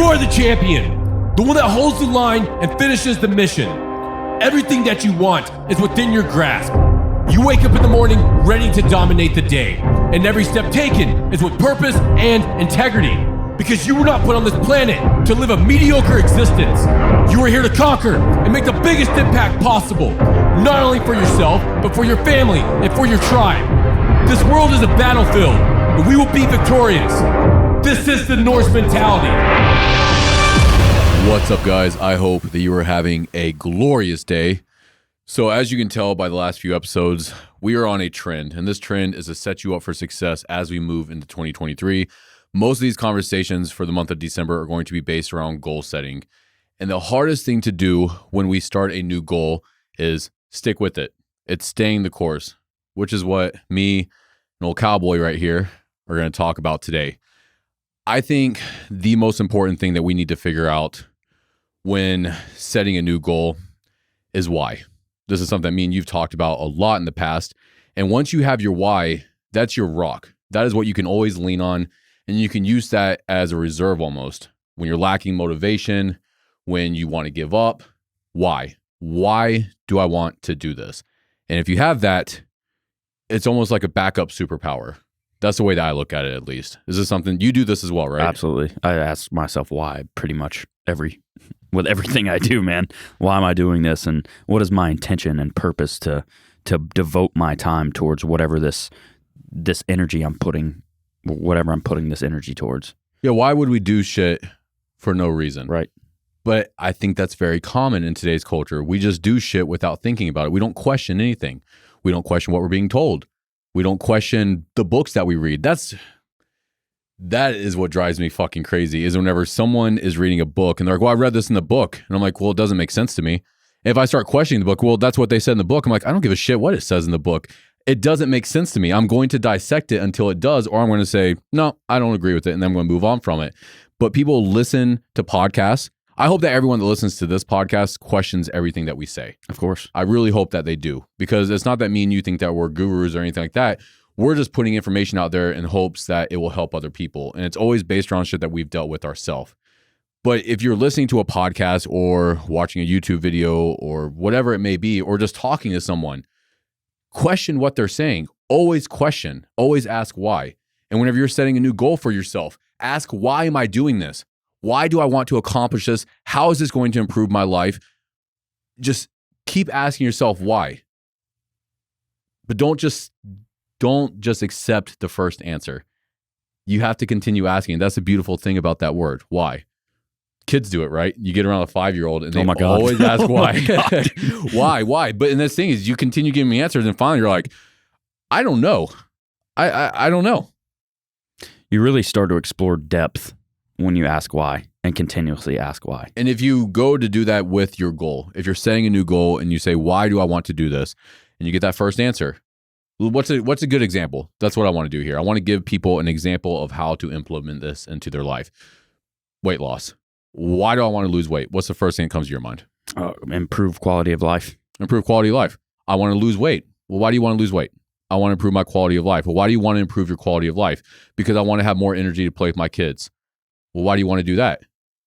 are the champion, the one that holds the line and finishes the mission. Everything that you want is within your grasp. You wake up in the morning ready to dominate the day, and every step taken is with purpose and integrity. Because you were not put on this planet to live a mediocre existence. You are here to conquer and make the biggest impact possible, not only for yourself, but for your family and for your tribe. This world is a battlefield, and we will be victorious. This is the Norse mentality. What's up, guys? I hope that you are having a glorious day. So as you can tell by the last few episodes, we are on a trend, and this trend is to set you up for success as we move into 2023. Most of these conversations for the month of December are going to be based around goal setting. And the hardest thing to do when we start a new goal is stick with it. It's staying the course, which is what me, an old cowboy right here, are going to talk about today. I think the most important thing that we need to figure out when setting a new goal is why. This is something me and you've talked about a lot in the past. And once you have your why, that's your rock. That is what you can always lean on. And you can use that as a reserve almost. When you're lacking motivation, when you want to give up, why? Why do I want to do this? And if you have that, it's almost like a backup superpower. That's the way that I look at it, at least. Is this something, you do this as well, right? Absolutely. I ask myself why pretty much with everything I do, man. Why am I doing this? And what is my intention and purpose to devote my time towards whatever this energy I'm putting, whatever I'm putting this energy towards. Yeah, why would we do shit for no reason? Right. But I think that's very common in today's culture. We just do shit without thinking about it. We don't question anything. We don't question what we're being told. We don't question the books that we read. That is what drives me fucking crazy, is whenever someone is reading a book and they're like, well, I read this in the book. And I'm like, well, it doesn't make sense to me. And if I start questioning the book, well, that's what they said in the book. I'm like, I don't give a shit what it says in the book. It doesn't make sense to me. I'm going to dissect it until it does, or I'm going to say, no, I don't agree with it, and then I'm going to move on from it. But people listen to podcasts. I hope that everyone that listens to this podcast questions everything that we say. Of course. I really hope that they do, because it's not that me and you think that we're gurus or anything like that. We're just putting information out there in hopes that it will help other people. And it's always based around shit that we've dealt with ourselves. But if you're listening to a podcast or watching a YouTube video or whatever it may be, or just talking to someone, question what they're saying. Always question. Always ask why. And whenever you're setting a new goal for yourself, ask, why am I doing this? Why do I want to accomplish this? How is this going to improve my life? Just keep asking yourself why. But don't just accept the first answer. You have to continue asking. That's the beautiful thing about that word, why. Kids do it, right? You get around a 5-year-old and they always ask why. Why? But and this thing is, you continue giving me answers, and finally you're like, I don't know. I don't know. You really start to explore depth when you ask why and continuously ask why. And if you go to do that with your goal, if you're setting a new goal and you say, why do I want to do this? And you get that first answer. What's a good example? That's what I want to do here. I want to give people an example of how to implement this into their life. Weight loss. Why do I want to lose weight? What's the first thing that comes to your mind? Improve quality of life. Improve quality of life. I want to lose weight. Well, why do you want to lose weight? I want to improve my quality of life. Well, why do you want to improve your quality of life? Because I want to have more energy to play with my kids. Well, why do you want to do that?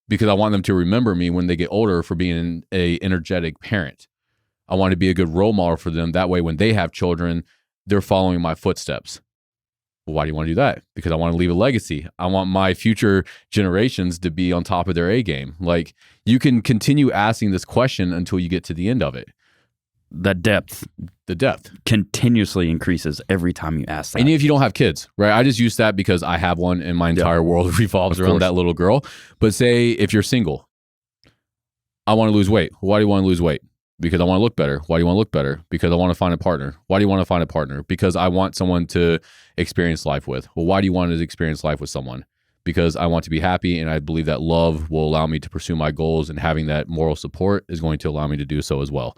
Because I want them to remember me when they get older for being an energetic parent. I want to be a good role model for them. That way, when they have children, they're following my footsteps. Well, why do you want to do that? Because I want to leave a legacy. I want my future generations to be on top of their A game. Like, you can continue asking this question until you get to the end of it. The depth continuously increases every time you ask that. And if you don't have kids, right? I just use that because I have one, and my entire world revolves around that little girl. But say if you're single, I want to lose weight. Why do you want to lose weight? Because I want to look better. Why do you want to look better? Because I want to find a partner. Why do you want to find a partner? Because I want someone to experience life with. Well, why do you want to experience life with someone? Because I want to be happy, and I believe that love will allow me to pursue my goals, and having that moral support is going to allow me to do so as well.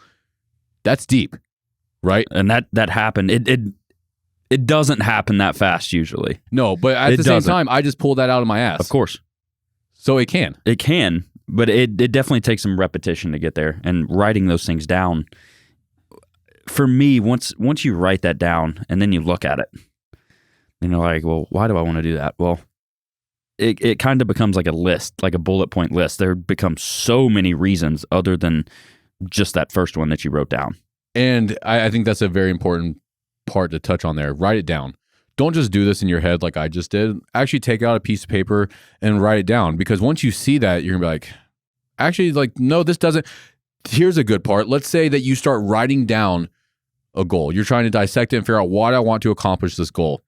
That's deep, right? And that happened. It doesn't happen that fast usually. No, but at the same time, I just pulled that out of my ass. Of course. So it can. It can. But it definitely takes some repetition to get there, and writing those things down. For me, once you write that down and then you look at it, and you're like, well, why do I want to do that? Well, it kind of becomes like a list, like a bullet point list. There become so many reasons other than just that first one that you wrote down. And I think that's a very important part to touch on there. Write it down. Don't just do this in your head like I just did. Actually take out a piece of paper and write it down, because once you see that, you're going to be like, actually, like, no, this doesn't. Here's a good part. Let's say that you start writing down a goal. You're trying to dissect it and figure out why I want to accomplish this goal.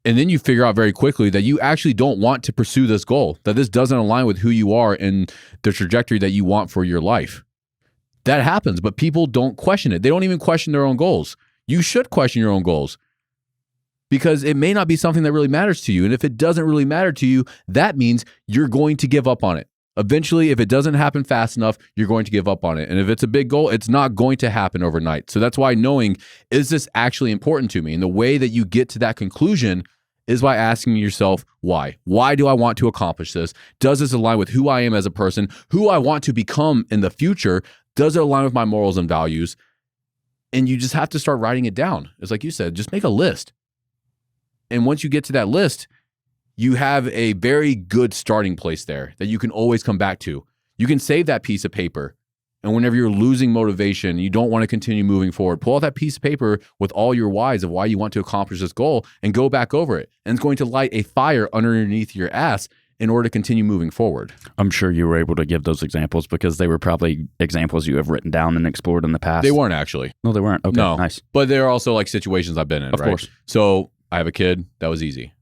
And then you figure out very quickly that you actually don't want to pursue this goal, that this doesn't align with who you are and the trajectory that you want for your life. That happens, but people don't question it. They don't even question their own goals. You should question your own goals, because it may not be something that really matters to you. And if it doesn't really matter to you, that means you're going to give up on it. Eventually, if it doesn't happen fast enough, you're going to give up on it. And if it's a big goal, it's not going to happen overnight. So that's why knowing, is this actually important to me? And the way that you get to that conclusion is by asking yourself, why? Why do I want to accomplish this? Does this align with who I am as a person, who I want to become in the future? Does it align with my morals and values? And you just have to start writing it down. It's like you said, just make a list. And once you get to that list, you have a very good starting place there that you can always come back to. You can save that piece of paper. And whenever you're losing motivation, you don't want to continue moving forward, pull out that piece of paper with all your whys of why you want to accomplish this goal and go back over it. And it's going to light a fire underneath your ass in order to continue moving forward. I'm sure you were able to give those examples because they were probably examples you have written down and explored in the past. They weren't actually. No, they weren't. Okay, no. Nice. But they're also like situations I've been in, Of right? course. So I have a kid. That was easy.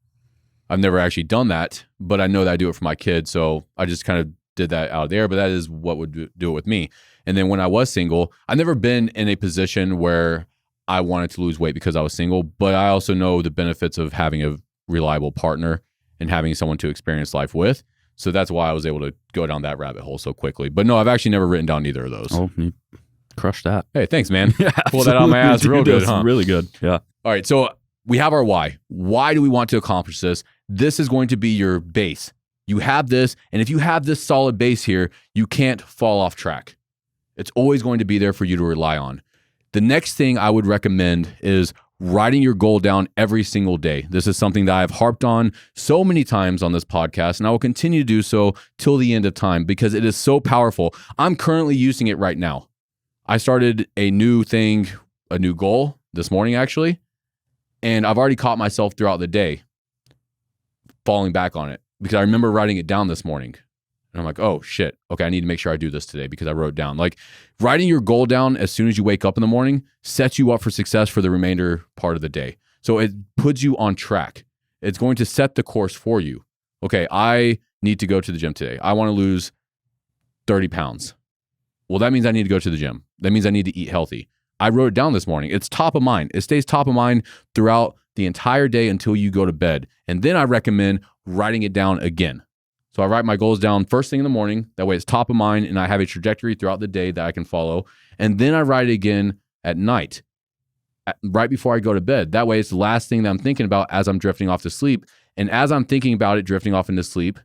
I've never actually done that, but I know that I do it for my kid. So I just kind of did that out there, but that is what would do it with me. And then when I was single, I've never been in a position where I wanted to lose weight because I was single, but I also know the benefits of having a reliable partner and having someone to experience life with. So that's why I was able to go down that rabbit hole so quickly. But no, I've actually never written down either of those. Oh, you crushed that. Hey, thanks, man. Yeah, pull that out of my ass real good, huh? Really good. Yeah. All right, so we have our why. Why do we want to accomplish this? This is going to be your base. You have this, and if you have this solid base here, you can't fall off track. It's always going to be there for you to rely on. The next thing I would recommend is writing your goal down every single day. This is something that I've harped on so many times on this podcast, and I will continue to do so till the end of time because it is so powerful. I'm currently using it right now. I started a new thing, a new goal this morning actually, and I've already caught myself throughout the day falling back on it because I remember writing it down this morning. And I'm like, oh shit, okay, I need to make sure I do this today because I wrote it down. Like writing your goal down as soon as you wake up in the morning sets you up for success for the remainder part of the day. So it puts you on track. It's going to set the course for you. Okay, I need to go to the gym today. I want to lose 30 pounds. Well, that means I need to go to the gym. That means I need to eat healthy. I wrote it down this morning. It's top of mind. It stays top of mind throughout the entire day until you go to bed. And then I recommend writing it down again. So I write my goals down first thing in the morning. That way it's top of mind and I have a trajectory throughout the day that I can follow. And then I write it again at night, right before I go to bed. That way it's the last thing that I'm thinking about as I'm drifting off to sleep. And as I'm thinking about it, drifting off into sleep,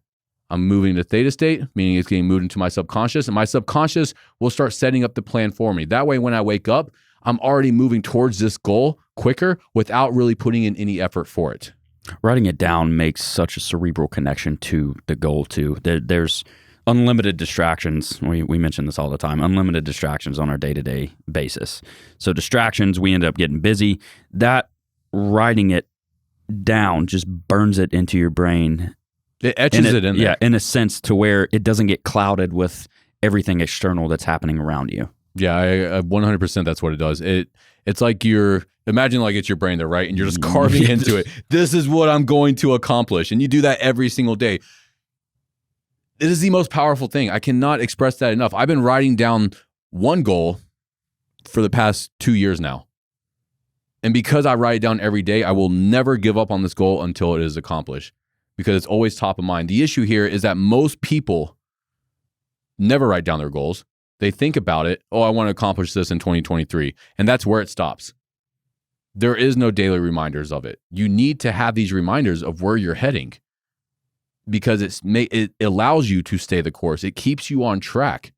I'm moving to theta state, meaning it's getting moved into my subconscious. And my subconscious will start setting up the plan for me. That way when I wake up, I'm already moving towards this goal quicker without really putting in any effort for it. Writing it down makes such a cerebral connection to the goal too. There's unlimited distractions. We mention this all the time. Unlimited distractions on our day-to-day basis. So distractions, we end up getting busy. That writing it down just burns it into your brain. It etches it in there. Yeah, in a sense to where it doesn't get clouded with everything external that's happening around you. Yeah, I 100% that's what it does. It's like imagine like it's your brain there, right? And you're just carving into it. This is what I'm going to accomplish. And you do that every single day. It is the most powerful thing. I cannot express that enough. I've been writing down one goal for the past 2 years now. And because I write it down every day, I will never give up on this goal until it is accomplished because it's always top of mind. The issue here is that most people never write down their goals. They think about it, oh, I want to accomplish this in 2023. And that's where it stops. There is no daily reminders of it. You need to have these reminders of where you're heading because it allows you to stay the course. It keeps you on track.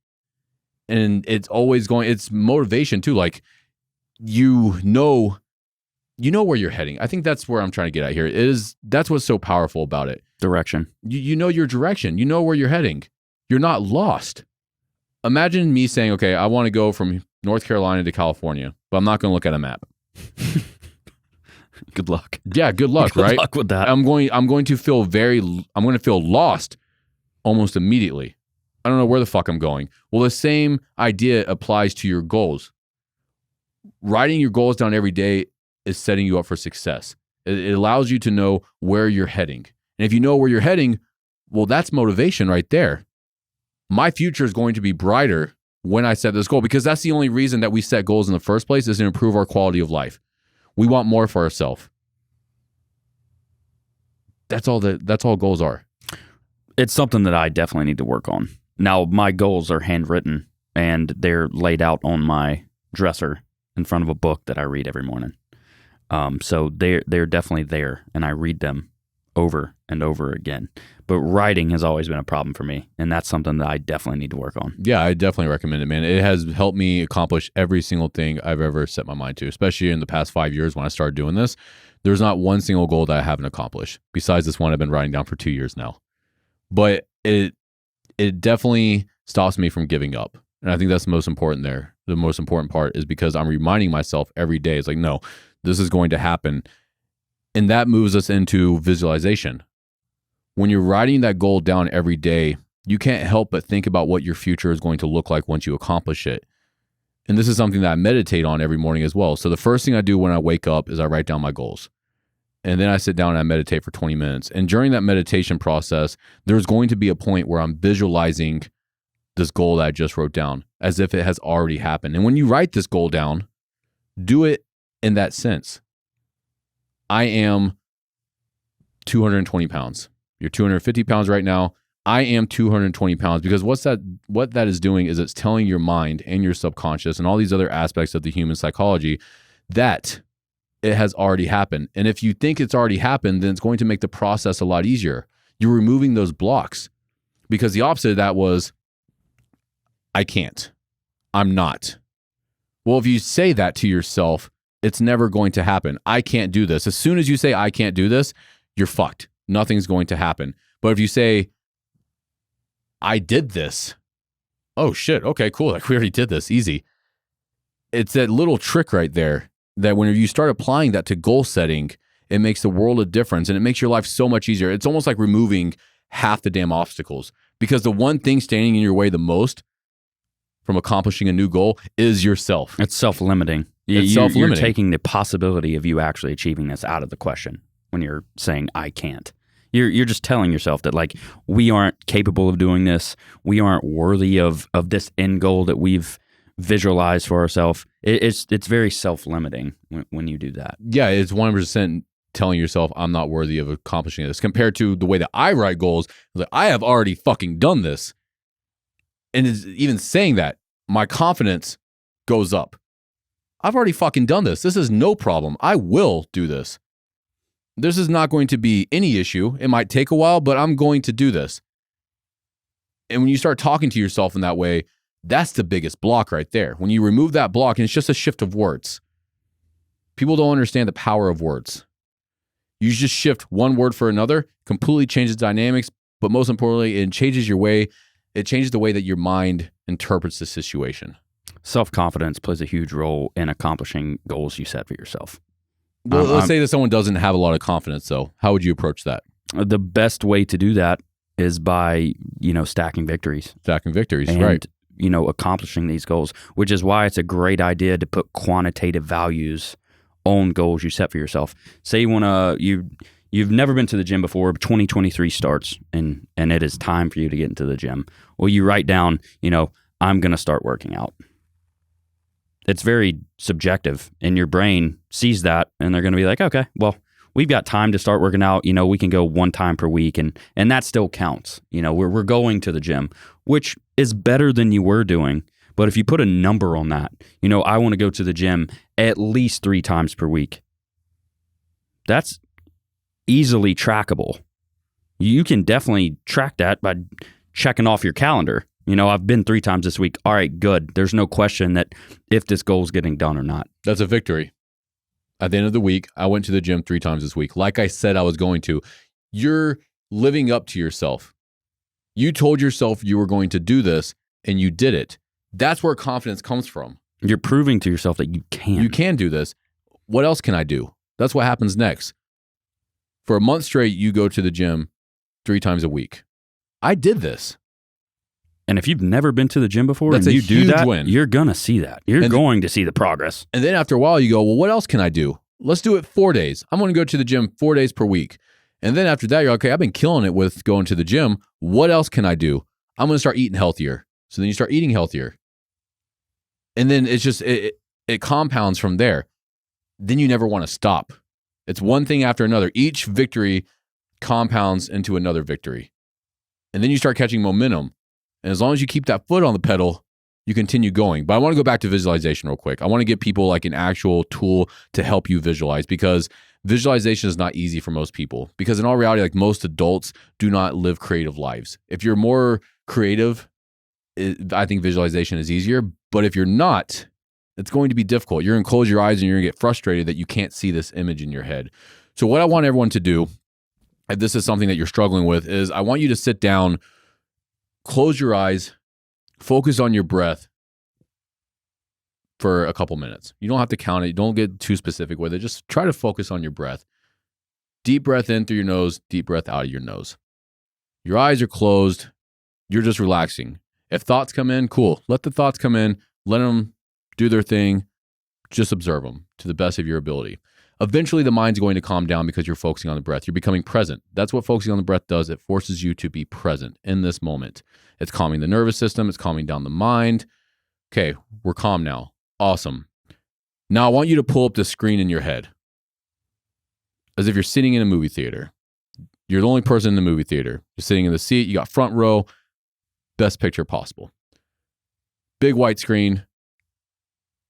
And it's always it's motivation too. Like, you know you know where you're heading. I think that's where I'm trying to get at here. That's what's so powerful about it. Direction. You know your direction. You know where you're heading. You're not lost. Imagine me saying, okay, I want to go from North Carolina to California, but I'm not going to look at a map. Good luck. Yeah, good luck, right? Good luck with that. I'm going to feel lost almost immediately. I don't know where the fuck I'm going. Well, the same idea applies to your goals. Writing your goals down every day is setting you up for success. It allows you to know where you're heading. And if you know where you're heading, well, that's motivation right there. My future is going to be brighter when I set this goal, because that's the only reason that we set goals in the first place, is to improve our quality of life. We want more for ourselves. That's all goals are. It's something that I definitely need to work on. Now, my goals are handwritten and they're laid out on my dresser in front of a book that I read every morning. So they're definitely there, and I read them over and over again. But writing has always been a problem for me, and that's something that I definitely need to work on. Yeah, I definitely recommend it, man. It has helped me accomplish every single thing I've ever set my mind to, especially in the past 5 years when I started doing this. There's not one single goal that I haven't accomplished, besides this one I've been writing down for 2 years now. But it definitely stops me from giving up. And I think that's the most important there. The most important part is because I'm reminding myself every day, it's like, no, this is going to happen. And that moves us into visualization. When you're writing that goal down every day, you can't help but think about what your future is going to look like once you accomplish it. And this is something that I meditate on every morning as well. So the first thing I do when I wake up is I write down my goals. And then I sit down and I meditate for 20 minutes. And during that meditation process, there's going to be a point where I'm visualizing this goal that I just wrote down as if it has already happened. And when you write this goal down, do it in that sense. I am 220 pounds. You're 250 pounds right now. I am 220 pounds, because what that is doing is it's telling your mind and your subconscious and all these other aspects of the human psychology that it has already happened. And if you think it's already happened, then it's going to make the process a lot easier. You're removing those blocks, because the opposite of that was, I can't. I'm not. Well, if you say that to yourself, it's never going to happen. I can't do this. As soon as you say, I can't do this, you're fucked. Nothing's going to happen. But if you say, I did this. Oh shit. Okay, cool. Like, we already did this. Easy. It's that little trick right there that when you start applying that to goal setting, it makes the world of difference, and it makes your life so much easier. It's almost like removing half the damn obstacles, because the one thing standing in your way the most from accomplishing a new goal is yourself. It's self-limiting. You're taking the possibility of you actually achieving this out of the question when you're saying, I can't. You're just telling yourself that, like, we aren't capable of doing this. We aren't worthy of this end goal that we've visualized for ourselves. It's very self-limiting when you do that. Yeah, it's 100% telling yourself, I'm not worthy of accomplishing this, compared to the way that I write goals. Like, I have already fucking done this. And it's even saying that, my confidence goes up. I've already fucking done this. This is no problem. I will do this. This is not going to be any issue. It might take a while, but I'm going to do this. And when you start talking to yourself in that way, that's the biggest block right there. When you remove that block, and it's just a shift of words. People don't understand the power of words. You just shift one word for another, completely changes dynamics, but most importantly, it changes the way that your mind interprets the situation. Self-confidence plays a huge role in accomplishing goals you set for yourself. Well, let's say that someone doesn't have a lot of confidence, though. How would you approach that? The best way to do that is by, stacking victories. Stacking victories, and, right. Accomplishing these goals, which is why it's a great idea to put quantitative values on goals you set for yourself. Say you've never been to the gym before, but 2023 starts and it is time for you to get into the gym. Well, you write down, I'm going to start working out. It's very subjective, and your brain sees that, and they're going to be like, okay, well, we've got time to start working out. We can go one time per week, and that still counts. We're going to the gym, which is better than you were doing. But if you put a number on that, I want to go to the gym at least 3 times per week. That's easily trackable. You can definitely track that by checking off your calendar. I've been 3 times this week. All right, good. There's no question that if this goal is getting done or not. That's a victory. At the end of the week, I went to the gym 3 times this week. Like I said I was going to. You're living up to yourself. You told yourself you were going to do this, and you did it. That's where confidence comes from. You're proving to yourself that you can. You can do this. What else can I do? That's what happens next. For a month straight, you go to the gym 3 times a week. I did this. And if you've never been to the gym before That's and a you do huge that, win. you're going to see that. You're going to see the progress. And then after a while, you go, well, what else can I do? Let's do it 4 days. I'm going to go to the gym 4 days per week. And then after that, you're like, okay, I've been killing it with going to the gym. What else can I do? I'm going to start eating healthier. So then you start eating healthier. And then it's just, it compounds from there. Then you never want to stop. It's one thing after another. Each victory compounds into another victory. And then you start catching momentum. And as long as you keep that foot on the pedal, you continue going. But I want to go back to visualization real quick. I want to give people like an actual tool to help you visualize, because visualization is not easy for most people. Because in all reality, like most adults do not live creative lives. If you're more creative, I think visualization is easier. But if you're not, it's going to be difficult. You're going to close your eyes and you're going to get frustrated that you can't see this image in your head. So what I want everyone to do, if this is something that you're struggling with, is I want you to sit down, close your eyes, focus on your breath for a couple minutes. You don't have to count it. Don't get too specific with it. Just try to focus on your breath. Deep breath in through your nose, deep breath out of your nose. Your eyes are closed. You're just relaxing. If thoughts come in, cool. Let the thoughts come in. Let them do their thing. Just observe them to the best of your ability. Eventually, the mind's going to calm down because you're focusing on the breath. You're becoming present. That's what focusing on the breath does. It forces you to be present in this moment. It's calming the nervous system. It's calming down the mind. Okay, we're calm now. Awesome. Now I want you to pull up the screen in your head as if you're sitting in a movie theater. You're the only person in the movie theater. You're sitting in the seat. You got front row. Best picture possible. Big white screen.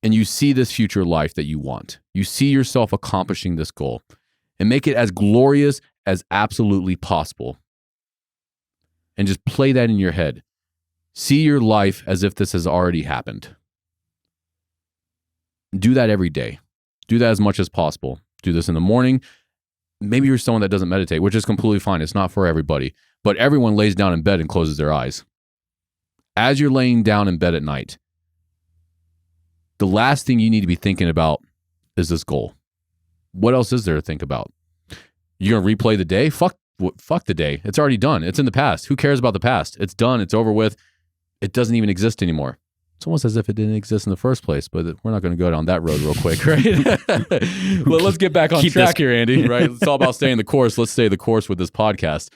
And you see this future life that you want. You see yourself accomplishing this goal, and make it as glorious as absolutely possible. And just play that in your head. See your life as if this has already happened. Do that every day. Do that as much as possible. Do this in the morning. Maybe you're someone that doesn't meditate, which is completely fine. It's not for everybody. But everyone lays down in bed and closes their eyes. As you're laying down in bed at night, the last thing you need to be thinking about is this goal. What else is there to think about? You're going to replay the day? Fuck the day. It's already done. It's in the past. Who cares about the past? It's done. It's over with. It doesn't even exist anymore. It's almost as if it didn't exist in the first place, but we're not going to go down that road real quick, right? Well, let's get back on track here, Andy, right? It's all about staying the course. Let's stay the course with this podcast.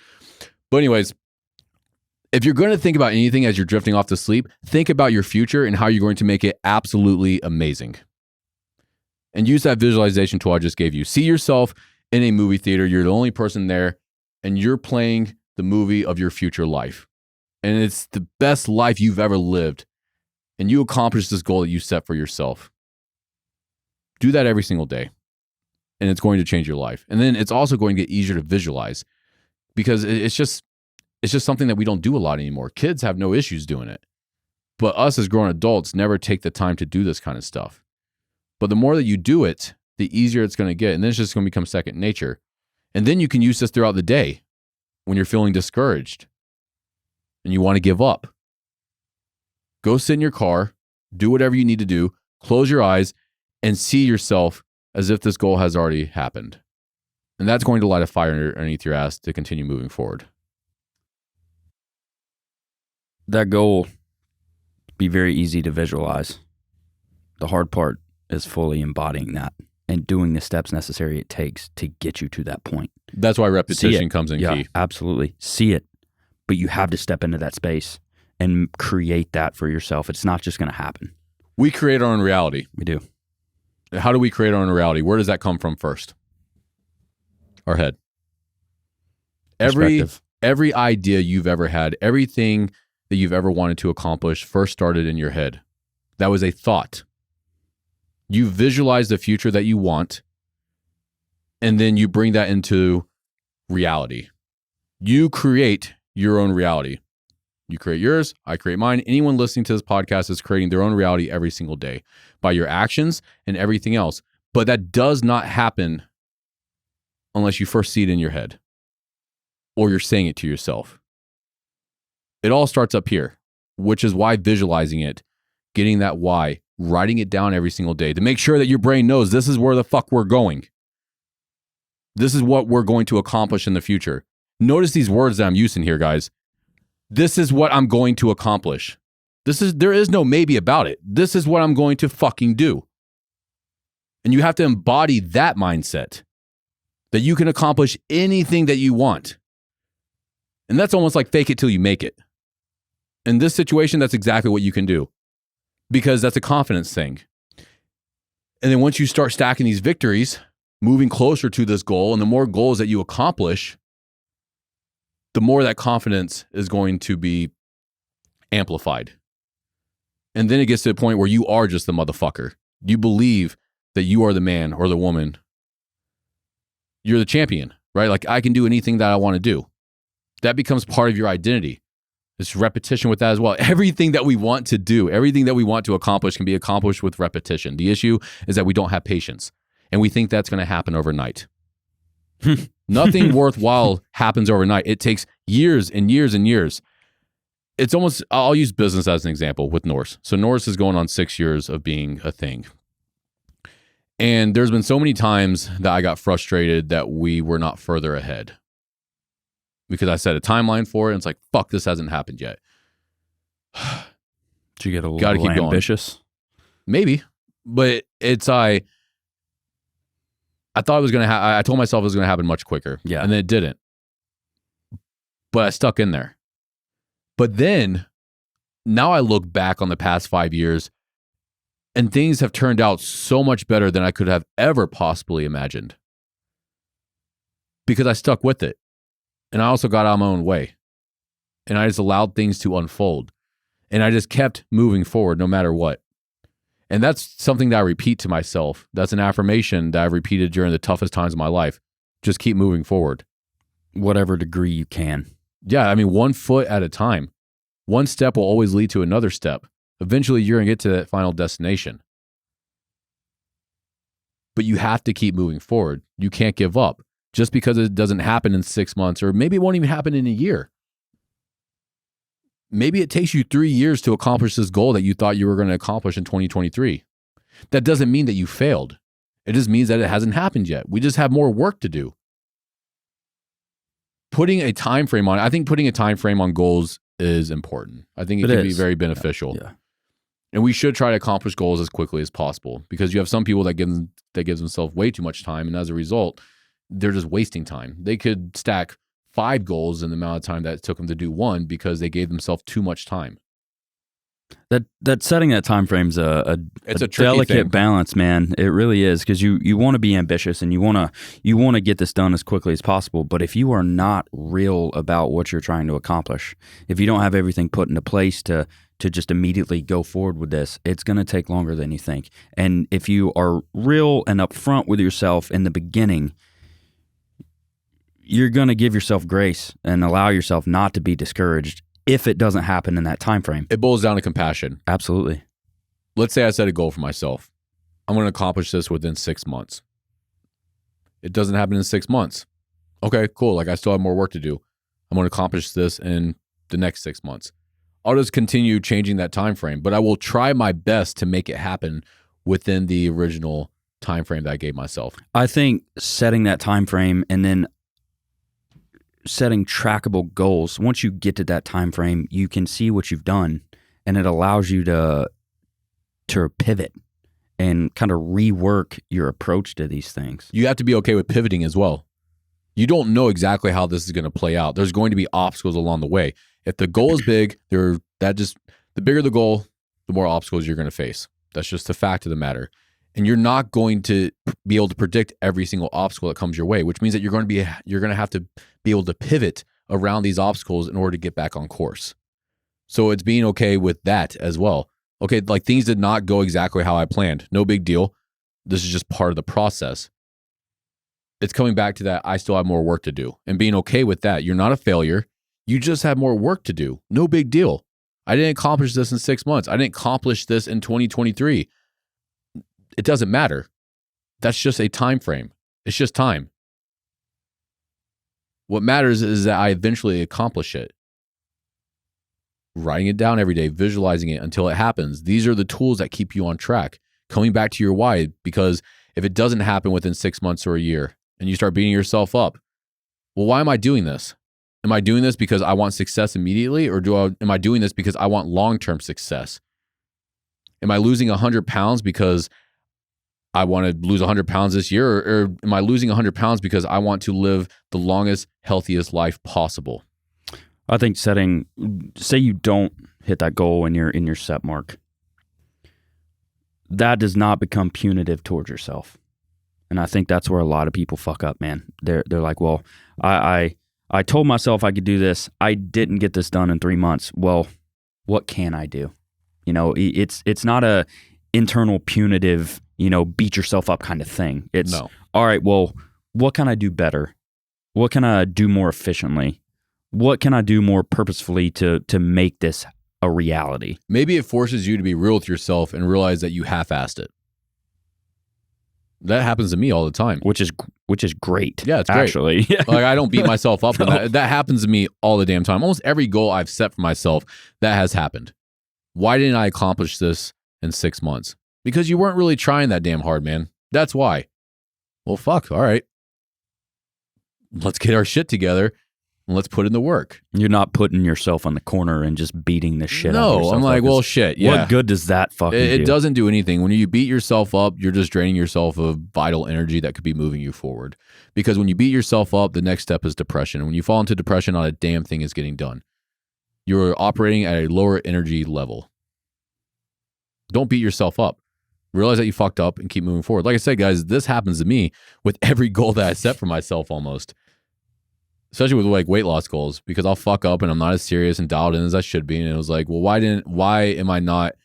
But anyways, if you're going to think about anything as you're drifting off to sleep, think about your future and how you're going to make it absolutely amazing. And use that visualization tool I just gave you. See yourself in a movie theater. You're the only person there, and you're playing the movie of your future life. And it's the best life you've ever lived. And you accomplish this goal that you set for yourself. Do that every single day. And it's going to change your life. And then it's also going to get easier to visualize, because it's just something that we don't do a lot anymore. Kids have no issues doing it. But us as grown adults never take the time to do this kind of stuff. But the more that you do it, the easier it's going to get. And then it's just going to become second nature. And then you can use this throughout the day when you're feeling discouraged and you want to give up. Go sit in your car, do whatever you need to do, close your eyes, and see yourself as if this goal has already happened. And that's going to light a fire underneath your ass to continue moving forward. That goal be very easy to visualize. The hard part is fully embodying that and doing the steps necessary it takes to get you to that point. That's why repetition comes in key. Absolutely. See it, but you have to step into that space and create that for yourself. It's not just going to happen. We create our own reality. We do. How do we create our own reality? Where does that come from first? Our head. Every idea you've ever had, everything that you've ever wanted to accomplish first started in your head. That was a thought. You visualize the future that you want, and then you bring that into reality. You create your own reality. You create yours, I create mine. Anyone listening to this podcast is creating their own reality every single day by your actions and everything else. But that does not happen unless you first see it in your head or you're saying it to yourself. It all starts up here, which is why visualizing it, getting that why, writing it down every single day to make sure that your brain knows this is where the fuck we're going. This is what we're going to accomplish in the future. Notice these words that I'm using here, guys. This is what I'm going to accomplish. There is no maybe about it. This is what I'm going to fucking do. And you have to embody that mindset that you can accomplish anything that you want. And that's almost like fake it till you make it. In this situation, that's exactly what you can do because that's a confidence thing. And then once you start stacking these victories, moving closer to this goal, and the more goals that you accomplish, the more that confidence is going to be amplified. And then it gets to the point where you are just the motherfucker. You believe that you are the man or the woman. You're the champion, right? Like I can do anything that I want to do. That becomes part of your identity. This repetition with that as well. Everything that we want to do, everything that we want to accomplish can be accomplished with repetition. The issue is that we don't have patience and we think that's going to happen overnight. Nothing worthwhile happens overnight. It takes years and years and years. It's almost, I'll use business as an example with Norse. So Norse is going on 6 years of being a thing. And there's been so many times that I got frustrated that we were not further ahead. Because I set a timeline for it, and it's like, fuck, this hasn't happened yet. Did you get a little ambitious? Going. Maybe, but I thought it was going to I told myself it was going to happen much quicker. Yeah. And then it didn't. But I stuck in there. But then, now I look back on the past 5 years, and things have turned out so much better than I could have ever possibly imagined. Because I stuck with it. And I also got out of my own way. And I just allowed things to unfold. And I just kept moving forward no matter what. And that's something that I repeat to myself. That's an affirmation that I've repeated during the toughest times of my life. Just keep moving forward. Whatever degree you can. Yeah, I mean, 1 foot at a time. One step will always lead to another step. Eventually, you're going to get to that final destination. But you have to keep moving forward. You can't give up. Just because it doesn't happen in 6 months, or maybe it won't even happen in a year. Maybe it takes you 3 years to accomplish this goal that you thought you were going to accomplish in 2023. That doesn't mean that you failed. It just means that it hasn't happened yet. We just have more work to do. Putting a time frame on, I think putting a time frame on goals is important. I think it can be very beneficial. Yeah. And we should try to accomplish goals as quickly as possible because you have some people that gives themselves way too much time, and as a result, they're just wasting time. They could stack 5 goals in the amount of time that it took them to do 1 because they gave themselves too much time. That setting that time frame's a delicate thing. balance, man. It really is, because you want to be ambitious and you want to get this done as quickly as possible. But if you are not real about what you're trying to accomplish, if you don't have everything put into place to just immediately go forward with this, it's going to take longer than you think. And if you are real and upfront with yourself in the beginning, you're going to give yourself grace and allow yourself not to be discouraged if it doesn't happen in that time frame. It boils down to compassion. Absolutely. Let's say I set a goal for myself. I'm going to accomplish this within 6 months. It doesn't happen in 6 months. Okay, cool. Like I still have more work to do. I'm going to accomplish this in the next 6 months. I'll just continue changing that time frame, but I will try my best to make it happen within the original time frame that I gave myself. I think setting that time frame and then setting trackable goals, once you get to that time frame, you can see what you've done, and it allows you to pivot and kind of rework your approach to these things. You have to be okay with pivoting as well. You don't know exactly how this is going to play out. There's going to be obstacles along the way. If the goal is big, the bigger the goal, the more obstacles you're going to face. That's just the fact of the matter. And you're not going to be able to predict every single obstacle that comes your way, which means that you're going to have to be able to pivot around these obstacles in order to get back on course. So it's being okay with that as well. Okay, like things did not go exactly how I planned. No big deal. This is just part of the process. It's coming back to that I still have more work to do and being okay with that. You're not a failure. You just have more work to do. No big deal. I didn't accomplish this in 6 months. I didn't accomplish this in 2023. It doesn't matter. That's just a time frame. It's just time. What matters is that I eventually accomplish it. Writing it down every day, visualizing it until it happens. These are the tools that keep you on track. Coming back to your why, because if it doesn't happen within 6 months or a year and you start beating yourself up, well, why am I doing this? Am I doing this because I want success immediately, or am I doing this because I want long-term success? Am I losing 100 pounds because I want to lose 100 pounds this year, or am I losing 100 pounds because I want to live the longest, healthiest life possible? I think say you don't hit that goal in your set mark, that does not become punitive towards yourself. And I think that's where a lot of people fuck up, man. They're like, well, I told myself I could do this. I didn't get this done in 3 months. Well, what can I do? It's not a internal punitive, beat yourself up kind of thing. It's No. All right, well, what can I do better? What can I do more efficiently? What can I do more purposefully to make this a reality? Maybe it forces you to be real with yourself and realize that you half-assed it. That happens to me all the time. Which is great. Yeah, it's great. Actually. Like, I don't beat myself up. No. That happens to me all the damn time. Almost every goal I've set for myself, that has happened. Why didn't I accomplish this in 6 months? Because you weren't really trying that damn hard, man. That's why. Well, fuck. All right. Let's get our shit together and let's put in the work. You're not putting yourself on the corner and just beating the shit out of yourself. No, I'm like, well, shit. Yeah. What good does that fucking do? It doesn't do anything. When you beat yourself up, you're just draining yourself of vital energy that could be moving you forward. Because when you beat yourself up, the next step is depression. When you fall into depression, not a damn thing is getting done. You're operating at a lower energy level. Don't beat yourself up. Realize that you fucked up and keep moving forward. Like I said, guys, this happens to me with every goal that I set for myself almost. Especially with like weight loss goals, because I'll fuck up and I'm not as serious and dialed in as I should be. And it was like, well, why am I not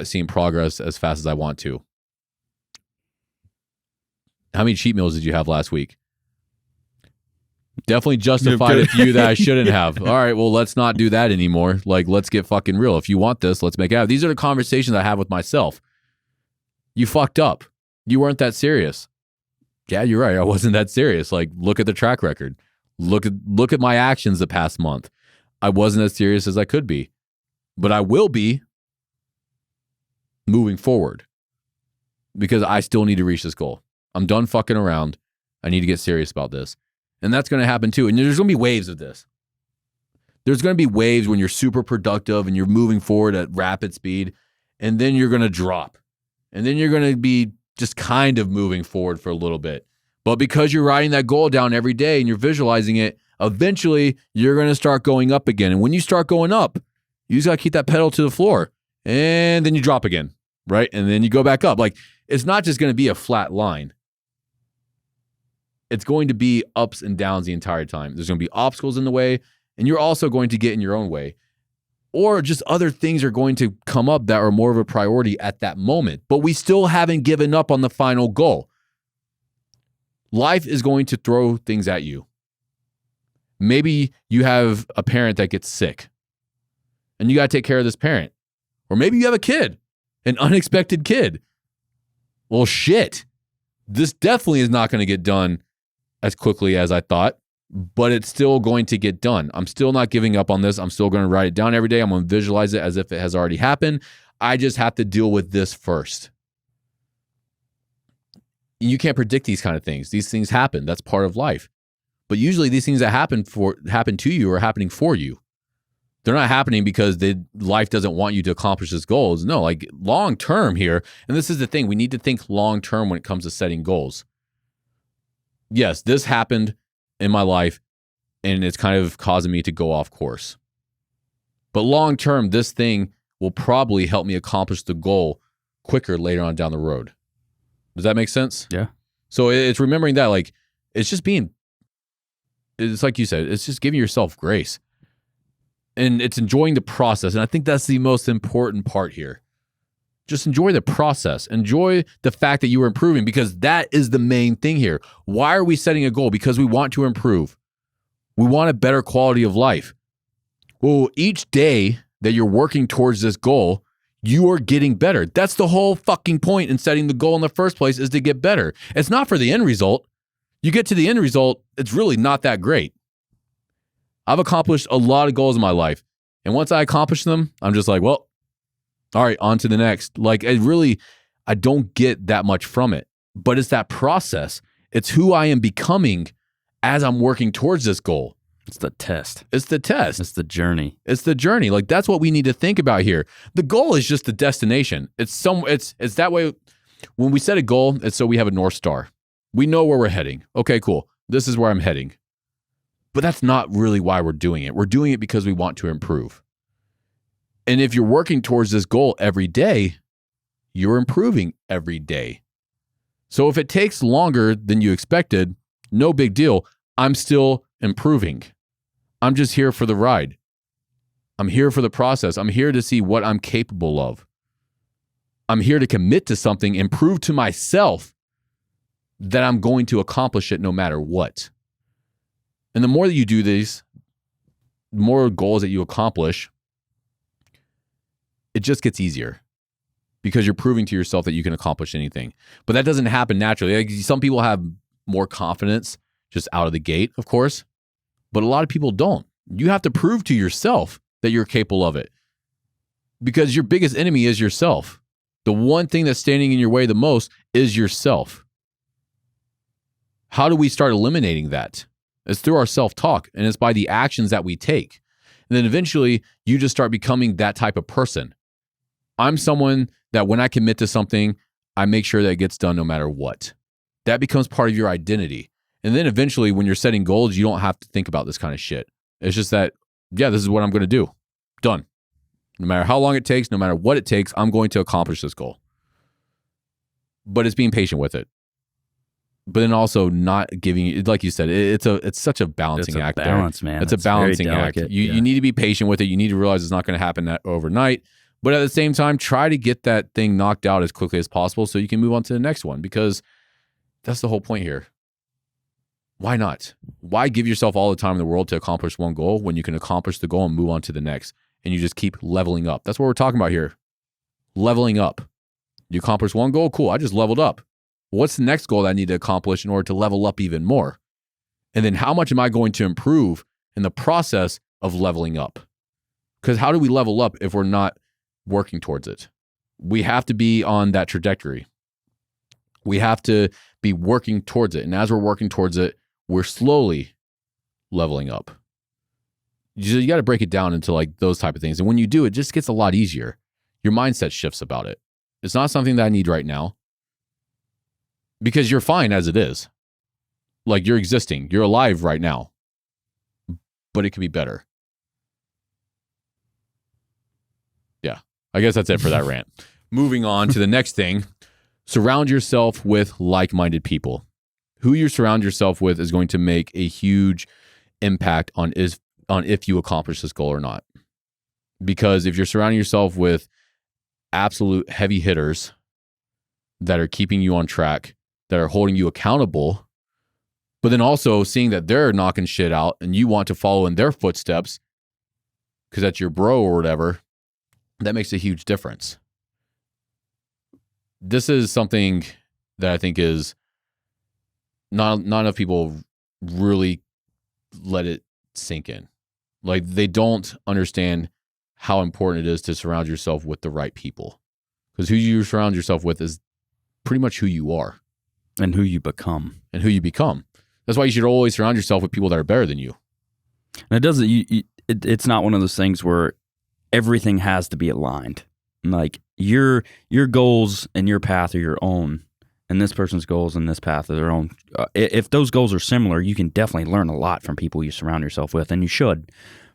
seeing progress as fast as I want to? How many cheat meals did you have last week? Definitely justified a few that I shouldn't have. All right, well, let's not do that anymore. Like, let's get fucking real. If you want this, let's make it happen. These are the conversations I have with myself. You fucked up. You weren't that serious. Yeah, you're right. I wasn't that serious. Like, look at the track record. Look at my actions the past month. I wasn't as serious as I could be. But I will be moving forward because I still need to reach this goal. I'm done fucking around. I need to get serious about this. And that's going to happen too. And there's going to be waves of this. There's going to be waves when you're super productive and you're moving forward at rapid speed. And then you're going to drop. And then you're going to be just kind of moving forward for a little bit. But because you're writing that goal down every day and you're visualizing it, eventually you're going to start going up again. And when you start going up, you just got to keep that pedal to the floor. And then you drop again, right? And then you go back up. Like, it's not just going to be a flat line. It's going to be ups and downs the entire time. There's going to be obstacles in the way, and you're also going to get in your own way. Or just other things are going to come up that are more of a priority at that moment. But we still haven't given up on the final goal. Life is going to throw things at you. Maybe you have a parent that gets sick, and you got to take care of this parent. Or maybe you have a kid, an unexpected kid. Well, shit. This definitely is not going to get done as quickly as I thought, but it's still going to get done. I'm still not giving up on this. I'm still going to write it down every day. I'm going to visualize it as if it has already happened. I just have to deal with this first. You can't predict these kind of things. These things happen. That's part of life. But usually these things that happen to you are happening for you. They're not happening because life doesn't want you to accomplish its goals. No, like long term here. And this is the thing. We need to think long term when it comes to setting goals. Yes, this happened in my life and it's kind of causing me to go off course. But long term, this thing will probably help me accomplish the goal quicker later on down the road. Does that make sense? Yeah. So it's remembering that, like, it's like you said, it's just giving yourself grace. And it's enjoying the process. And I think that's the most important part here. Just enjoy the process. Enjoy the fact that you are improving, because that is the main thing here. Why are we setting a goal? Because we want to improve. We want a better quality of life. Well, each day that you're working towards this goal, You are getting better. That's the whole fucking point in setting the goal in the first place, is to get better. It's not for the end result. You get to the end result, it's really not that great. I've accomplished a lot of goals in my life. And once I accomplish them, I'm just like, well, all right, on to the next. Like, I don't get that much from it. But it's that process. It's who I am becoming as I'm working towards this goal. It's the test. It's the test. It's the journey. It's the journey. Like, that's what we need to think about here. The goal is just the destination. It's that way. When we set a goal, it's so we have a North Star. We know where we're heading. Okay, cool. This is where I'm heading. But that's not really why we're doing it. We're doing it because we want to improve. And if you're working towards this goal every day, you're improving every day. So if it takes longer than you expected, no big deal. I'm still improving. I'm just here for the ride. I'm here for the process. I'm here to see what I'm capable of. I'm here to commit to something and prove to myself that I'm going to accomplish it no matter what. And the more that you do these, the more goals that you accomplish, it just gets easier because you're proving to yourself that you can accomplish anything. But that doesn't happen naturally. Like, some people have more confidence just out of the gate, of course, but a lot of people don't. You have to prove to yourself that you're capable of it, because your biggest enemy is yourself. The one thing that's standing in your way the most is yourself. How do we start eliminating that? It's through our self-talk, and it's by the actions that we take. And then eventually you just start becoming that type of person. I'm someone that when I commit to something, I make sure that it gets done no matter what. That becomes part of your identity. And then eventually when you're setting goals, you don't have to think about this kind of shit. It's just that, yeah, this is what I'm going to do. Done. No matter how long it takes, no matter what it takes, I'm going to accomplish this goal. But it's being patient with it. But then also not giving, like you said, it's such a balancing act. It's a balance, man. It's a balancing act. You need to be patient with it. You need to realize it's not going to happen overnight. But at the same time, try to get that thing knocked out as quickly as possible so you can move on to the next one, because that's the whole point here. Why not? Why give yourself all the time in the world to accomplish one goal when you can accomplish the goal and move on to the next, and you just keep leveling up? That's what we're talking about here. Leveling up. You accomplish one goal, cool. I just leveled up. What's the next goal that I need to accomplish in order to level up even more? And then how much am I going to improve in the process of leveling up? Because how do we level up if we're not working towards it? We have to be on that trajectory. We have to be working towards it. And as we're working towards it, we're slowly leveling up. You got to break it down into like those type of things. And when you do, it just gets a lot easier. Your mindset shifts about it. It's not something that I need right now, because you're fine as it is. Like, you're existing. You're alive right now. But it could be better. Yeah. I guess that's it for that rant. Moving on to the next thing. Surround yourself with like-minded people. Who you surround yourself with is going to make a huge impact on if you accomplish this goal or not. Because if you're surrounding yourself with absolute heavy hitters that are keeping you on track, that are holding you accountable, but then also seeing that they're knocking shit out and you want to follow in their footsteps because that's your bro or whatever, that makes a huge difference. This is something that I think is not enough people really let it sink in. Like, they don't understand how important it is to surround yourself with the right people, because who you surround yourself with is pretty much who you are. And who you become. And who you become. That's why you should always surround yourself with people that are better than you. And it doesn't. It's not one of those things where everything has to be aligned. Like, your goals and your path are your own, and this person's goals and this path are their own. If those goals are similar, you can definitely learn a lot from people you surround yourself with, and you should.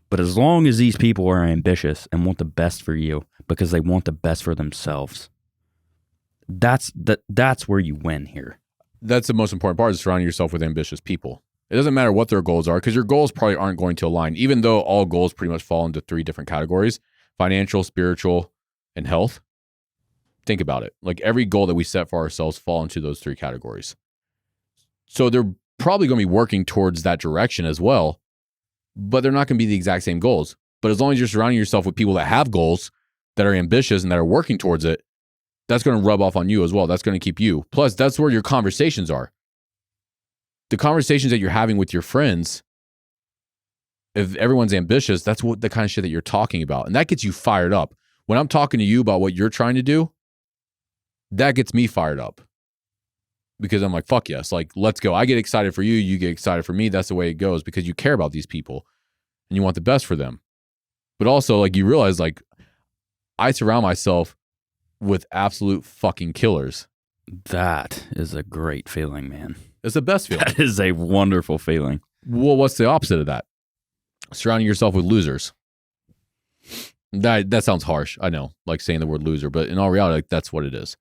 But as long as these people are ambitious and want the best for you because they want the best for themselves, that's where you win here. That's the most important part, is surrounding yourself with ambitious people. It doesn't matter what their goals are, because your goals probably aren't going to align, even though all goals pretty much fall into 3 different categories: financial, spiritual, and health. Think about it. Like, every goal that we set for ourselves fall into those 3 categories. So they're probably going to be working towards that direction as well, but they're not going to be the exact same goals. But as long as you're surrounding yourself with people that have goals, that are ambitious and that are working towards it, that's going to rub off on you as well. That's going to keep you. Plus, that's where your conversations are. The conversations that you're having with your friends, if everyone's ambitious, that's what the kind of shit that you're talking about. And that gets you fired up. When I'm talking to you about what you're trying to do, that gets me fired up. Because I'm like, fuck yes, like, let's go. I get excited for you. You get excited for me. That's the way it goes because you care about these people and you want the best for them. But also, like, you realize, like, I surround myself with absolute fucking killers. That is a great feeling, man. It's the best feeling. That is a wonderful feeling. Well, what's the opposite of that? Surrounding yourself with losers. That sounds harsh. I know, like saying the word loser, but in all reality, like, that's what it is.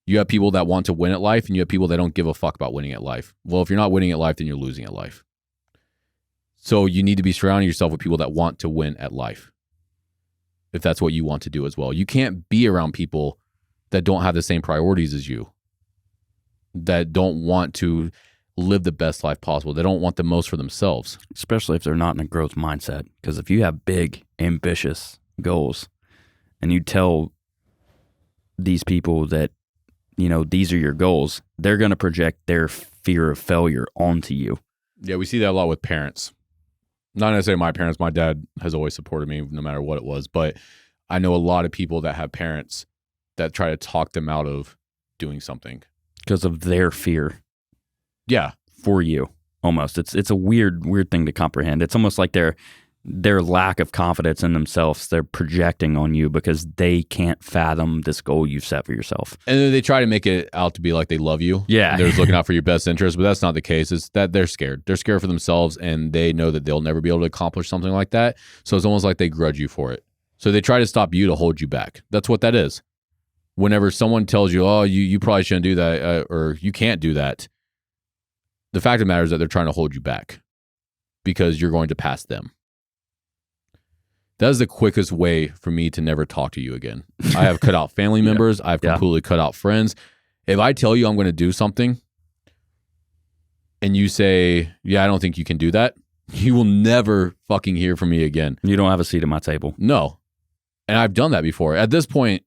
You have people that want to win at life, and you have people that don't give a fuck about winning at life. Well, if you're not winning at life, then you're losing at life. So you need to be surrounding yourself with people that want to win at life, if that's what you want to do as well. You can't be around people that don't have the same priorities as you, that don't want to live the best life possible. They don't want the most for themselves. Especially if they're not in a growth mindset. Because if you have big, ambitious goals and you tell these people that, you know, these are your goals, they're going to project their fear of failure onto you. Yeah, we see that a lot with parents. Not necessarily my parents. My dad has always supported me no matter what it was. But I know a lot of people that have parents that try to talk them out of doing something. Because of their fear. Yeah. For you, almost. It's a weird thing to comprehend. It's almost like their lack of confidence in themselves, they're projecting on you because they can't fathom this goal you've set for yourself. And then they try to make it out to be like they love you. Yeah. They're just looking out for your best interest, but that's not the case. It's that they're scared. They're scared for themselves, and they know that they'll never be able to accomplish something like that. So it's almost like they grudge you for it. So they try to stop you to hold you back. That's what that is. Whenever someone tells you, oh, you probably shouldn't do that, or you can't do that, the fact of the matter is that they're trying to hold you back because you're going to pass them. That is the quickest way for me to never talk to you again. I have cut out family members. I've completely cut out friends. If I tell you I'm going to do something and you say, yeah, I don't think you can do that, you will never fucking hear from me again. You don't have a seat at my table. No. And I've done that before. At this point,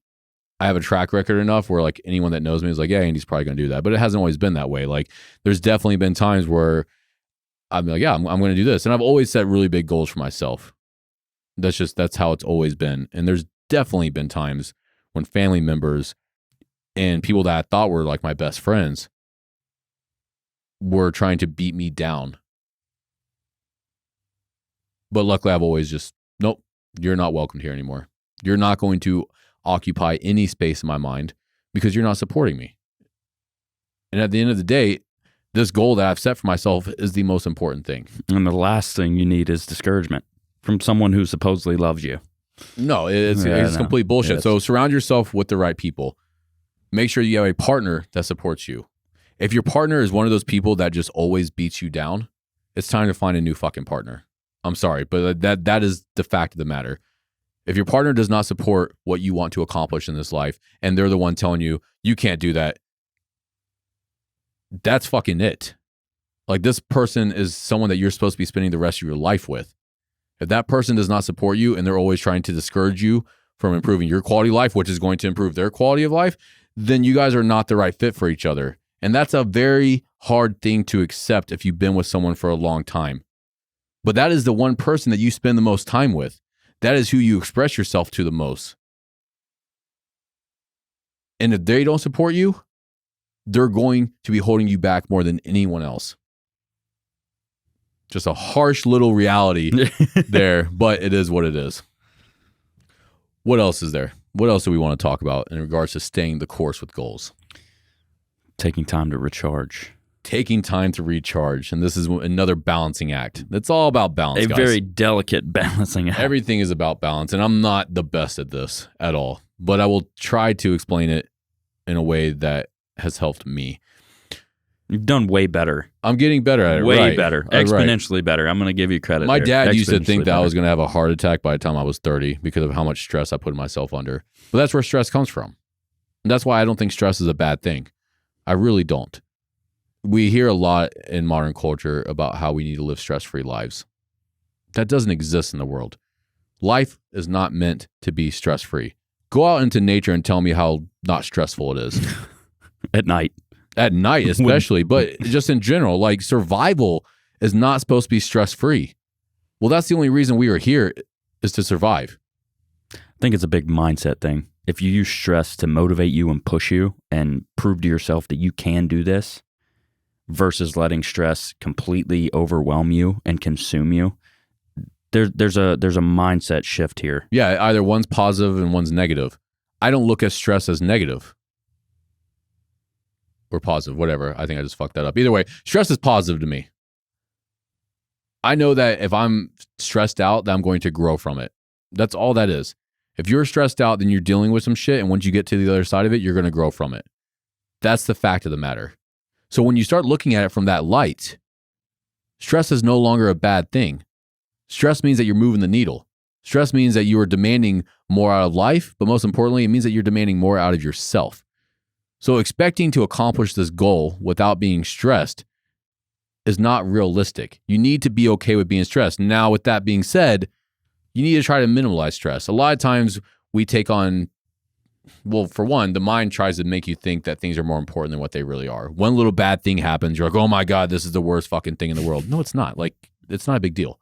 I have a track record enough where, like, anyone that knows me is like, yeah, Andy's probably going to do that. But it hasn't always been that way. Like, there's definitely been times where I'm like, yeah, I'm going to do this. And I've always set really big goals for myself. That's how it's always been. And there's definitely been times when family members and people that I thought were like my best friends were trying to beat me down. But luckily I've always just, nope, you're not welcomed here anymore. You're not going to occupy any space in my mind because you're not supporting me. And at the end of the day, this goal that I've set for myself is the most important thing. And the last thing you need is discouragement from someone who supposedly loves you. No, it's complete bullshit. Yes. So surround yourself with the right people. Make sure you have a partner that supports you. If your partner is one of those people that just always beats you down, it's time to find a new fucking partner. I'm sorry, but that is the fact of the matter. If your partner does not support what you want to accomplish in this life, and they're the one telling you, you can't do that, that's fucking it. Like, this person is someone that you're supposed to be spending the rest of your life with. If that person does not support you and they're always trying to discourage you from improving your quality of life, which is going to improve their quality of life, then you guys are not the right fit for each other. And that's a very hard thing to accept if you've been with someone for a long time. But that is the one person that you spend the most time with. That is who you express yourself to the most. And if they don't support you, they're going to be holding you back more than anyone else. Just a harsh little reality there, but it is what it is. What else is there? What else do we want to talk about in regards to staying the course with goals? Taking time to recharge. Taking time to recharge. And this is another balancing act. It's all about balance, guys. Very delicate balancing act. Everything is about balance. And I'm not the best at this at all. But I will try to explain it in a way that has helped me. You've done way better. I'm getting better at it. Way better. Exponentially better. I'm going to give you credit. My dad used to think that I was going to have a heart attack by the time I was 30 because of how much stress I put myself under. But that's where stress comes from. And that's why I don't think stress is a bad thing. I really don't. We hear a lot in modern culture about how we need to live stress-free lives. That doesn't exist in the world. Life is not meant to be stress-free. Go out into nature and tell me how not stressful it is. At night. At night, especially, but just in general, like survival is not supposed to be stress-free. Well, that's the only reason we are here is to survive. I think it's a big mindset thing. If you use stress to motivate you and push you and prove to yourself that you can do this versus letting stress completely overwhelm you and consume you, there's a mindset shift here. Yeah, either one's positive and one's negative. I don't look at stress as negative. Or positive, whatever. I think I just fucked that up. Either way, stress is positive to me. I know that if I'm stressed out, that I'm going to grow from it. That's all that is. If you're stressed out, then you're dealing with some shit, and once you get to the other side of it, you're going to grow from it. That's the fact of the matter. So when you start looking at it from that light, stress is no longer a bad thing. Stress means that you're moving the needle. Stress means that you are demanding more out of life, but most importantly, it means that you're demanding more out of yourself. So expecting to accomplish this goal without being stressed is not realistic. You need to be okay with being stressed. Now, with that being said, you need to try to minimize stress. A lot of times we take on, well, for one, the mind tries to make you think that things are more important than what they really are. One little bad thing happens, you're like, oh my God, this is the worst fucking thing in the world. No, it's not. Like, it's not a big deal.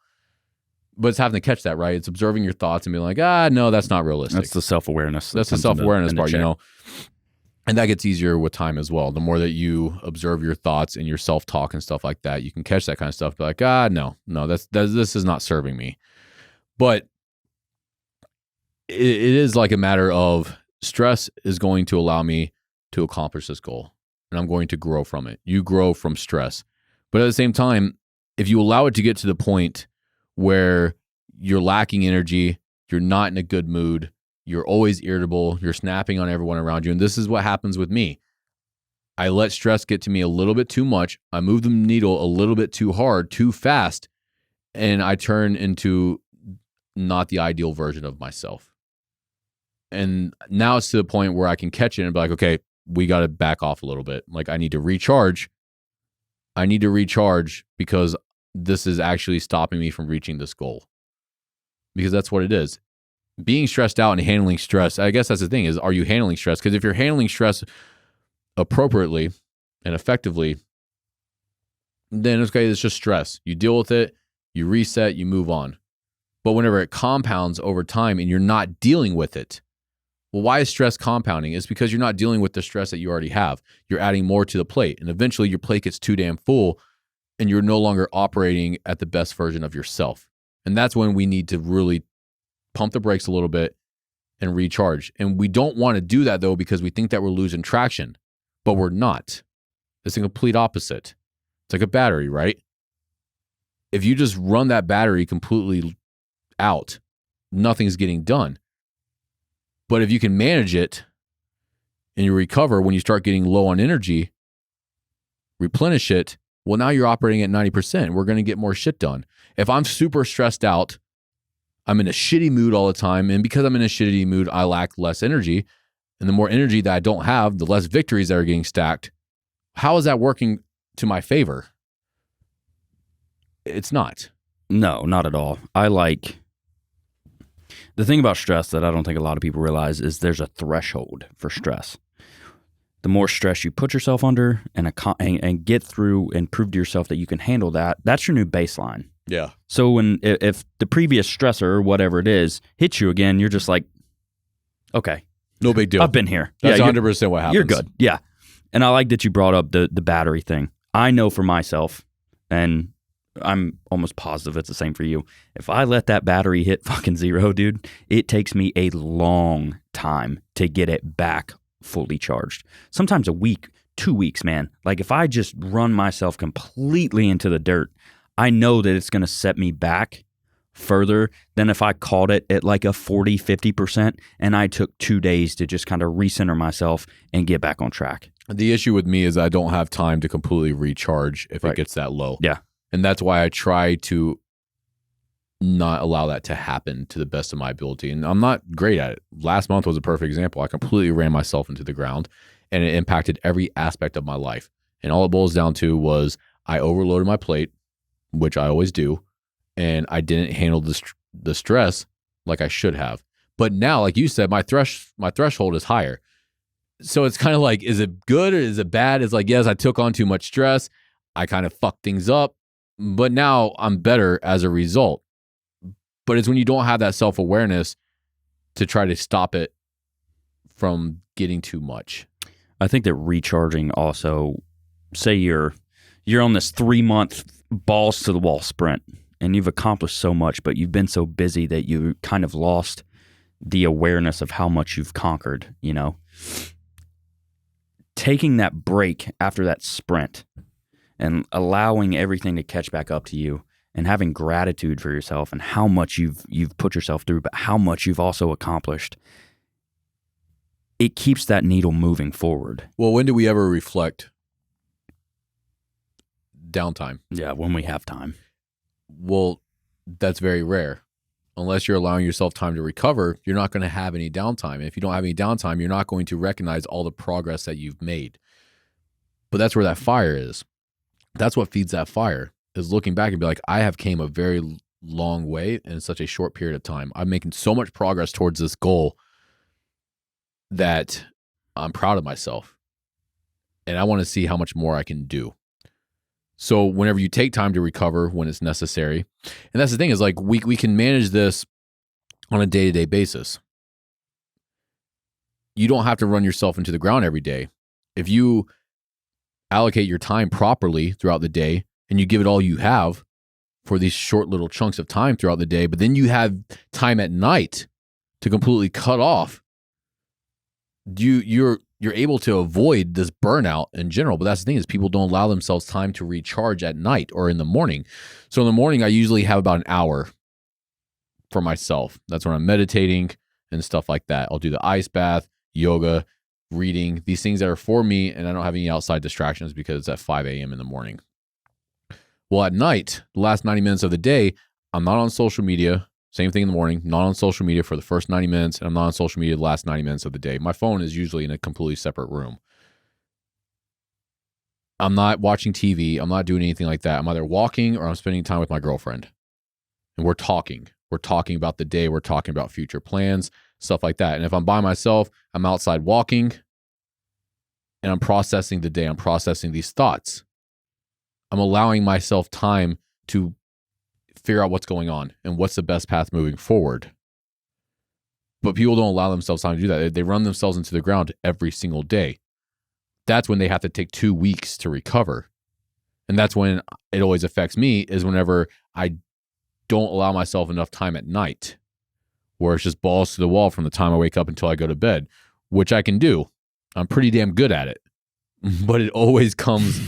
But it's having to catch that, right? It's observing your thoughts and being like, no, that's not realistic. That's the self-awareness. That's the self-awareness part, you know? And that gets easier with time as well. The more that you observe your thoughts and your self-talk and stuff like that, you can catch that kind of stuff. Be like, no, this is not serving me. But it is like a matter of stress is going to allow me to accomplish this goal, and I'm going to grow from it. You grow from stress. But at the same time, if you allow it to get to the point where you're lacking energy, you're not in a good mood, you're always irritable, you're snapping on everyone around you. And this is what happens with me. I let stress get to me a little bit too much. I move the needle a little bit too hard, too fast, and I turn into not the ideal version of myself. And now it's to the point where I can catch it and be like, okay, we got to back off a little bit. Like, I need to recharge. I need to recharge because this is actually stopping me from reaching this goal. Because that's what it is. Being stressed out and handling stress, I guess that's the thing, is are you handling stress? Because if you're handling stress appropriately and effectively, then it's just stress. You deal with it, you reset, you move on. But whenever it compounds over time and you're not dealing with it, well, why is stress compounding? It's because you're not dealing with the stress that you already have. You're adding more to the plate, and eventually your plate gets too damn full and you're no longer operating at the best version of yourself. And that's when we need to really pump the brakes a little bit and recharge. And we don't want to do that, though, because we think that we're losing traction, but we're not. It's the complete opposite. It's like a battery, right? If you just run that battery completely out, nothing's getting done. But if you can manage it and you recover when you start getting low on energy, replenish it, well, now you're operating at 90%. We're going to get more shit done. If I'm super stressed out, I'm in a shitty mood all the time. And because I'm in a shitty mood, I lack less energy. And the more energy that I don't have, the less victories that are getting stacked. How is that working to my favor? It's not. No, not at all. The thing about stress that I don't think a lot of people realize is there's a threshold for stress. The more stress you put yourself under and get through and prove to yourself that you can handle that, that's your new baseline. Yeah. So if the previous stressor or whatever it is hits you again, you're just like, okay. No big deal. I've been here. That's 100% what happens. You're good. Yeah. And I like that you brought up the battery thing. I know for myself, and I'm almost positive it's the same for you. If I let that battery hit fucking zero, dude, it takes me a long time to get it back fully charged. Sometimes a week, 2 weeks, man. Like if I just run myself completely into the dirt, I know that it's going to set me back further than if I caught it at like a 40, 50% and I took 2 days to just kind of recenter myself and get back on track. The issue with me is I don't have time to completely recharge if it gets that low. Yeah. And that's why I try to not allow that to happen to the best of my ability. And I'm not great at it. Last month was a perfect example. I completely ran myself into the ground and it impacted every aspect of my life. And all it boils down to was I overloaded my plate, which I always do, and I didn't handle the stress like I should have. But now, like you said, my threshold is higher. So it's kind of like, is it good or is it bad? It's like, yes, I took on too much stress. I kind of fucked things up, but now I'm better as a result. But it's when you don't have that self-awareness to try to stop it from getting too much. I think that recharging also, say you're on this 3-month balls to the wall sprint and you've accomplished so much, but you've been so busy that you kind of lost the awareness of how much you've conquered, you know? Taking that break after that sprint and allowing everything to catch back up to you and having gratitude for yourself and how much you've put yourself through, but how much you've also accomplished, it keeps that needle moving forward. Well, when do we ever reflect downtime? Yeah, when we have time. Well, that's very rare. Unless you're allowing yourself time to recover, you're not going to have any downtime. And if you don't have any downtime, you're not going to recognize all the progress that you've made. But that's where that fire is. That's what feeds that fire, is looking back and be like, I have came a very long way in such a short period of time. I'm making so much progress towards this goal that I'm proud of myself. And I want to see how much more I can do. So whenever you take time to recover when it's necessary, and that's the thing is like we can manage this on a day-to-day basis. You don't have to run yourself into the ground every day. If you allocate your time properly throughout the day and you give it all you have for these short little chunks of time throughout the day, but then you have time at night to completely cut off, you're able to avoid this burnout in general. But that's the thing is people don't allow themselves time to recharge at night or in the morning. So in the morning, I usually have about an hour for myself. That's when I'm meditating and stuff like that. I'll do the ice bath, yoga, reading, these things that are for me, and I don't have any outside distractions because it's at 5 a.m. in the morning. Well, at night, the last 90 minutes of the day, I'm not on social media. Same thing in the morning, not on social media for the first 90 minutes, and I'm not on social media the last 90 minutes of the day. My phone is usually in a completely separate room. I'm not watching TV. I'm not doing anything like that. I'm either walking or I'm spending time with my girlfriend. And we're talking. We're talking about the day. We're talking about future plans, stuff like that. And if I'm by myself, I'm outside walking and I'm processing the day. I'm processing these thoughts. I'm allowing myself time to figure out what's going on and what's the best path moving forward. But people don't allow themselves time to do that. They run themselves into the ground every single day. That's when they have to take 2 weeks to recover. And that's when it always affects me, is whenever I don't allow myself enough time at night, where it's just balls to the wall from the time I wake up until I go to bed, which I can do. I'm pretty damn good at it. But it always comes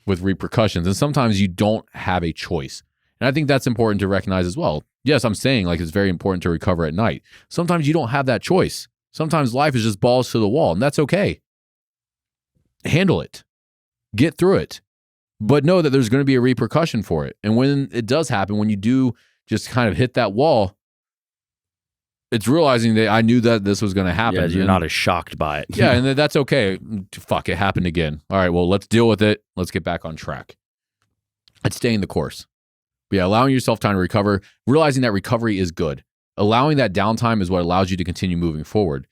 with repercussions. And sometimes you don't have a choice. And I think that's important to recognize as well. Yes, I'm saying like it's very important to recover at night. Sometimes you don't have that choice. Sometimes life is just balls to the wall, and that's okay. Handle it. Get through it. But know that there's going to be a repercussion for it. And when it does happen, when you do just kind of hit that wall, it's realizing that I knew that this was going to happen. Yeah, you're not as shocked by it. Yeah, and that's okay. Fuck, it happened again. All right, well, let's deal with it. Let's get back on track. Let's stay in the course. But yeah, allowing yourself time to recover, realizing that recovery is good. Allowing that downtime is what allows you to continue moving forward.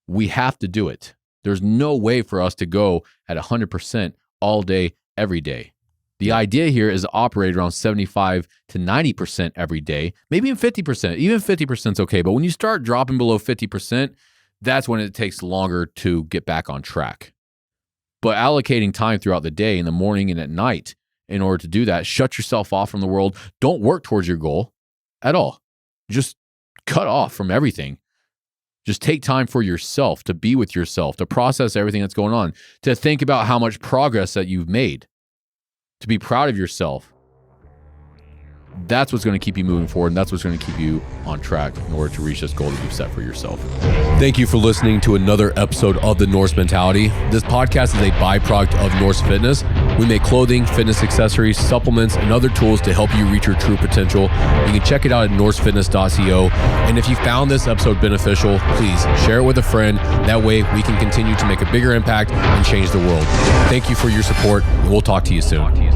We have to do it. There's no way for us to go at 100% all day, every day. The idea here is to operate around 75 to 90% every day, maybe even 50%. Even 50% is okay. But when you start dropping below 50%, that's when it takes longer to get back on track. But allocating time throughout the day, in the morning and at night, in order to do that, shut yourself off from the world. Don't work towards your goal at all. Just cut off from everything. Just take time for yourself, to be with yourself, to process everything that's going on, to think about how much progress that you've made, to be proud of yourself. That's what's going to keep you moving forward, and that's what's going to keep you on track in order to reach this goal that you've set for yourself. Thank you for listening to another episode of The Norse Mentality. This podcast is a byproduct of Norse Fitness. We make clothing, fitness accessories, supplements, and other tools to help you reach your true potential. You can check it out at norsefitness.co. And if you found this episode beneficial, please share it with a friend. That way we can continue to make a bigger impact and change the world. Thank you for your support, and we'll talk to you soon.